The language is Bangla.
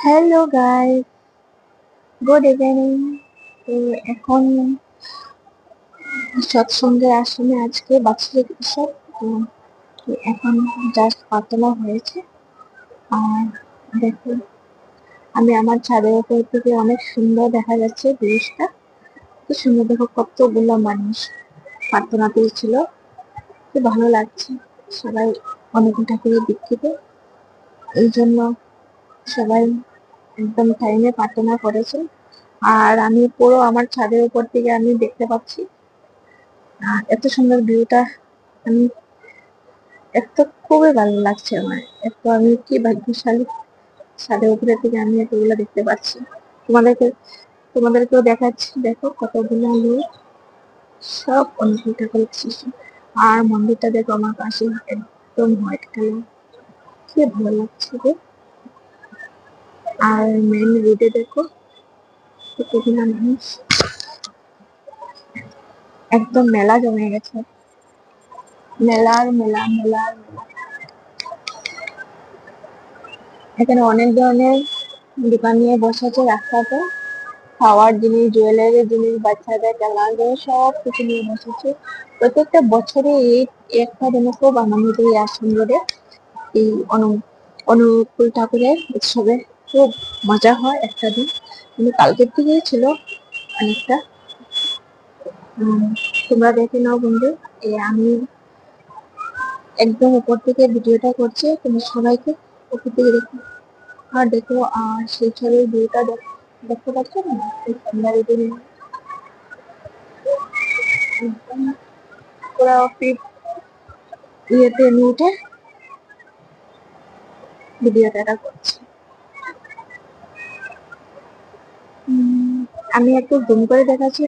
Hello guys, good evening. তো এখন সৎসঙ্গের আশ্রমে আজকে বাৎসরিক উৎসব। তো এখন জাস্ট প্রার্থনা হয়েছে। আর দেখো, আমি আমার ছাদের উপর থেকে অনেক সুন্দর দেখা যাচ্ছে জিনিসটা। কি সুন্দর, দেখো কতগুলো মানুষ প্রার্থনাতেই ছিল। কি ভালো লাগছে। সবাই অনেক ঠাকুরে দীক্ষিত, এই জন্য সবাই একদম টাইমে প্রার্থনা করেছে। আর আমি পুরো আমার ছাদের উপর থেকে আমি দেখতে পাচ্ছি এত সুন্দর ভিউটা। আমি এত খুবই ভালো লাগছে আমার। এত আমি কি ভাগ্যশালী, ছাদের উপরে থেকে আমি এতগুলো দেখতে পাচ্ছি। তোমাদেরকে তোমাদেরকেও দেখাচ্ছি, দেখো কতগুলো লোক, সব অনুকূল ঠাকুরের শিশু। আর মন্দিরটা দেখো আমার পাশে, একদম হোয়াইট কালার, কি ভালো লাগছে গো। আর মেন রোডে দেখো কতগুলো মানুষ, একদম মেলা জমে গেছে। মেলার মেলা মেলার মেলা। এখানে অনেক ধরনের দোকান নিয়ে বসেছে রাস্তাতে, খাওয়ার জিনিস, জুয়েলারি জিনিস, বাচ্চাদের খেলার জিনিস, সব কিছু নিয়ে বসেছে। প্রত্যেকটা বছরে এই একটা দিনে খুব আনন্দিত এই আশ্রম রোডে, এই অনুকূল ঠাকুরের উৎসবে খুব মজা হয় একটা দিন। কিন্তু কালকের থেকেই ছিল অনেকটা। উম, তোমরা দেখে নাও বন্ধু। আমি একদম উপর থেকে ভিডিওটা করছি, তুমি সবাইকে উপর থেকে দেখো। আর দেখো, আর শিলচরের ভিউটা দেখতে পাচ্ছ না, এই সন্ধ্যার দিকে একদম পুরো ইয়েতে আমি উঠে ভিডিওটা করছি। আমি একটু জুম করে দেখাচ্ছি